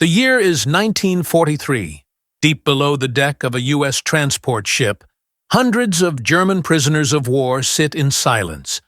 The year is 1943. Deep below the deck of a U.S. transport ship, hundreds of German prisoners of war sit in silence,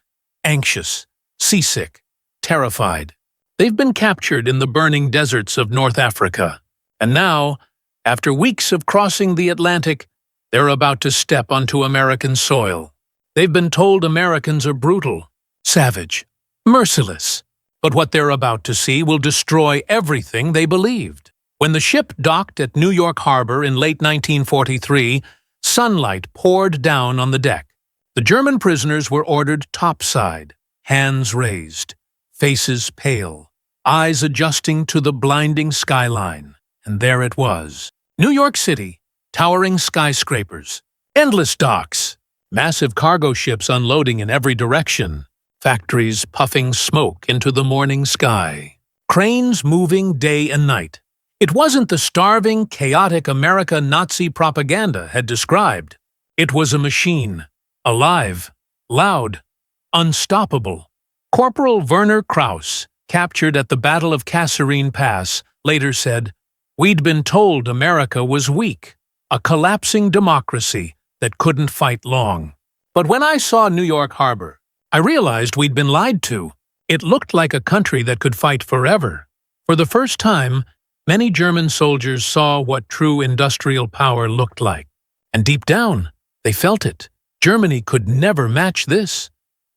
anxious, seasick, terrified. They've been captured in the burning deserts of North Africa, and now, after weeks of crossing the Atlantic, they're about to step onto American soil. They've been told Americans are brutal, savage, merciless, but what they're about to see will destroy everything they believed. When the ship docked at New York Harbor in late 1943, sunlight poured down on the deck. The German prisoners were ordered topside, hands raised, faces pale, eyes adjusting to the blinding skyline. And there it was. New York City, towering skyscrapers, endless docks, massive cargo ships unloading in every direction, factories puffing smoke into the morning sky, cranes moving day and night. It wasn't the starving, chaotic America Nazi propaganda had described. It was a machine, alive, loud, unstoppable. Corporal Werner Krauss, captured at the Battle of Kasserine Pass, later said, "We'd been told America was weak, a collapsing democracy that couldn't fight long. But when I saw New York Harbor, I realized we'd been lied to. It looked like a country that could fight forever." For the first time, many German soldiers saw what true industrial power looked like. And deep down, they felt it. Germany could never match this.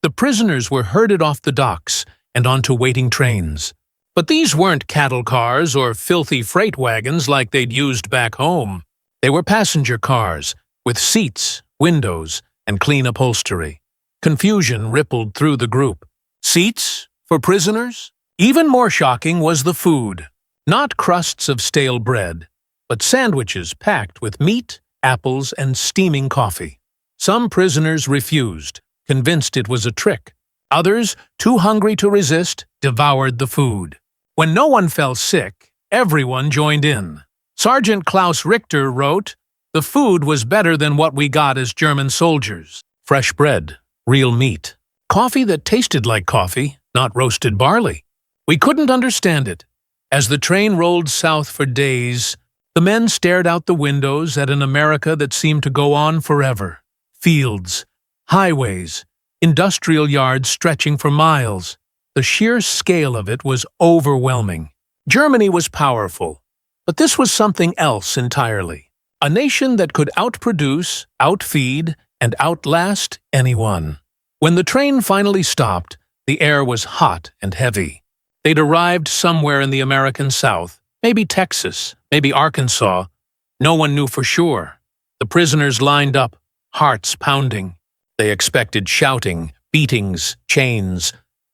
The prisoners were herded off the docks and onto waiting trains. But these weren't cattle cars or filthy freight wagons like they'd used back home. They were passenger cars with seats, windows, and clean upholstery. Confusion rippled through the group. Seats for prisoners? Even more shocking was the food. Not crusts of stale bread, but sandwiches packed with meat, apples, and steaming coffee. Some prisoners refused, convinced it was a trick. Others, too hungry to resist, devoured the food. When no one fell sick, everyone joined in. Sergeant Klaus Richter wrote, "The food was better than what we got as German soldiers. Fresh bread, real meat. Coffee that tasted like coffee, not roasted barley. We couldn't understand it. As the train rolled south for days, the men stared out the windows at an America that seemed to go on forever. Fields, highways, industrial yards stretching for miles. The sheer scale of it was overwhelming. Germany was powerful, but this was something else entirely. A nation that could outproduce, outfeed, and outlast anyone. When the train finally stopped, the air was hot and heavy. They'd arrived somewhere in the American South, maybe Texas, maybe Arkansas. No one knew for sure. The prisoners lined up, hearts pounding. They expected shouting, beatings, chains.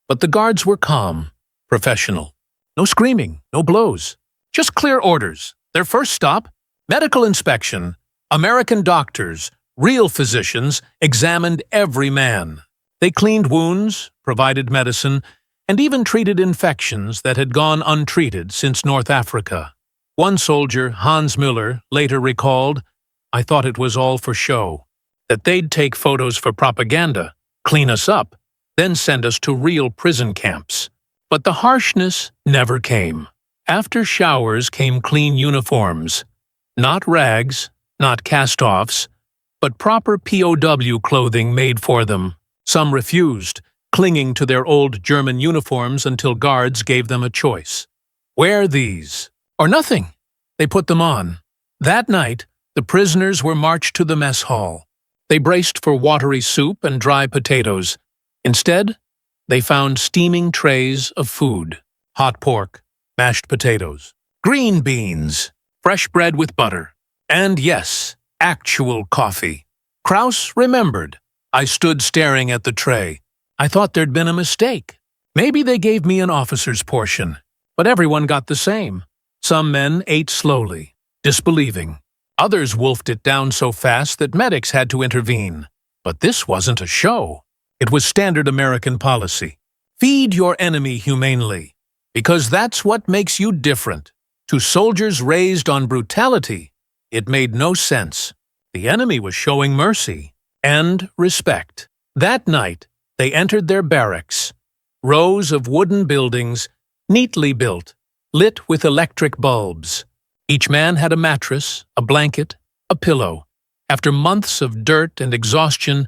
But the guards were calm, professional. No screaming, no blows. Just clear orders. Their first stop? Medical inspection. American doctors, real physicians, examined every man. They cleaned wounds, provided medicine, and even treated infections that had gone untreated since North Africa. One soldier, Hans Müller, later recalled, "I thought it was all for show, that they'd take photos for propaganda, clean us up, then send us to real prison camps." But the harshness never came. After showers came clean uniforms. Not rags, not cast-offs, but proper POW clothing made for them. Some refused, clinging to their old German uniforms until guards gave them a choice. Wear these, or nothing. They put them on. That night, the prisoners were marched to the mess hall. They braced for watery soup and dry potatoes. Instead, they found steaming trays of food. Hot pork, mashed potatoes, green beans, fresh bread with butter, and yes, actual coffee. Krauss remembered. "I stood staring at the tray. I thought there'd been a mistake. Maybe they gave me an officer's portion, but everyone got the same. Some men ate slowly, disbelieving. Others wolfed it down so fast that medics had to intervene. But this wasn't a show. It was standard American policy. Feed your enemy humanely, because that's what makes you different. To soldiers raised on brutality, it made no sense. The enemy was showing mercy and respect. That night, they entered their barracks, rows of wooden buildings, neatly built, lit with electric bulbs. Each man had a mattress, a blanket, a pillow. After months of dirt and exhaustion,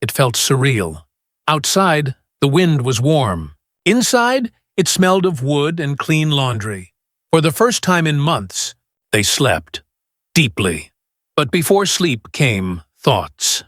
it felt surreal. Outside, the wind was warm. Inside, it smelled of wood and clean laundry. For the first time in months, they slept. Deeply. But before sleep came thoughts.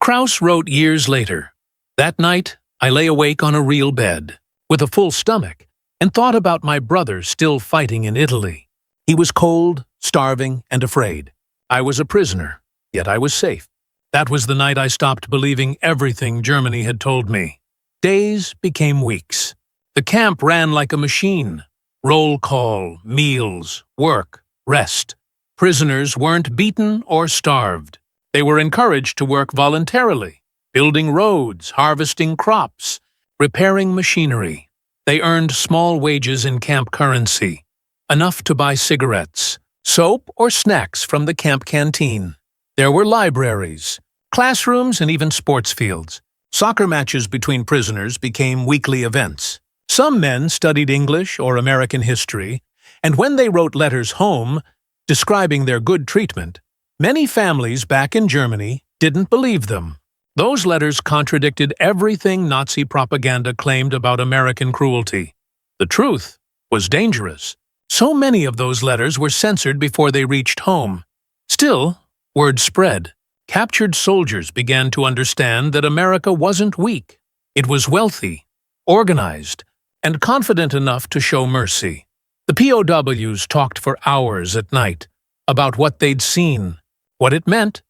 Krauss wrote years later, "That night, I lay awake on a real bed, with a full stomach, and thought about my brother still fighting in Italy. He was cold, starving, and afraid. I was a prisoner, yet I was safe. That was the night I stopped believing everything Germany had told me." Days became weeks. The camp ran like a machine. Roll call, meals, work, rest. Prisoners weren't beaten or starved. They were encouraged to work voluntarily, building roads, harvesting crops, repairing machinery. They earned small wages in camp currency, enough to buy cigarettes, soap, or snacks from the camp canteen. There were libraries, classrooms, and even sports fields. Soccer matches between prisoners became weekly events. Some men studied English or American history, and when they wrote letters home, describing their good treatment, many families back in Germany didn't believe them. Those letters contradicted everything Nazi propaganda claimed about American cruelty. The truth was dangerous. So many of those letters were censored before they reached home. Still, word spread. Captured soldiers began to understand that America wasn't weak. It was wealthy, organized, and confident enough to show mercy. The POWs talked for hours at night about what they'd seen, what it meant.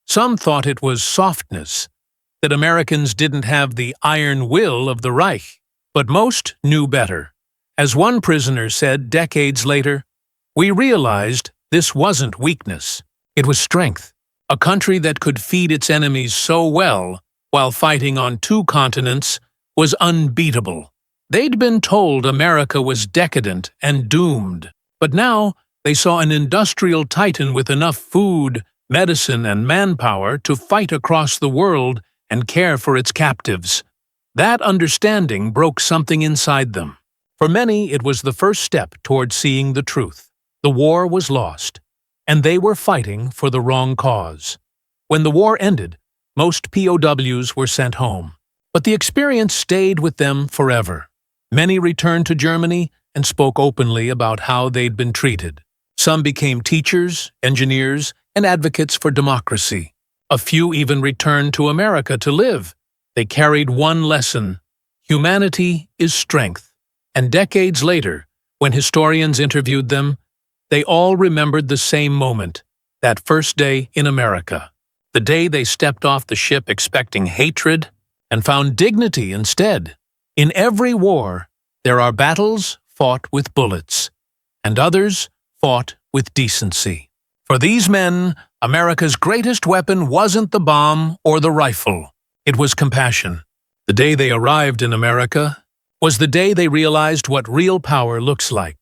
Some thought it was softness, that Americans didn't have the iron will of the Reich, but most knew better. As one prisoner said decades later, "We realized this wasn't weakness, it was strength. A country that could feed its enemies so well while fighting on 2 continents was unbeatable." They'd been told America was decadent and doomed, but now they saw an industrial titan with enough food, medicine, and manpower to fight across the world and care for its captives. That understanding broke something inside them. For many, it was the first step toward seeing the truth. The war was lost, and they were fighting for the wrong cause. When the war ended, most POWs were sent home, but the experience stayed with them forever. Many returned to Germany and spoke openly about how they'd been treated. Some became teachers, engineers, and advocates for democracy. A few even returned to America to live. They carried one lesson: humanity is strength. And decades later, when historians interviewed them, they all remembered the same moment, that first day in America. The day they stepped off the ship expecting hatred and found dignity instead. In every war, there are battles fought with bullets, and others fought with decency. For these men, America's greatest weapon wasn't the bomb or the rifle. It was compassion. The day they arrived in America was the day they realized what real power looks like.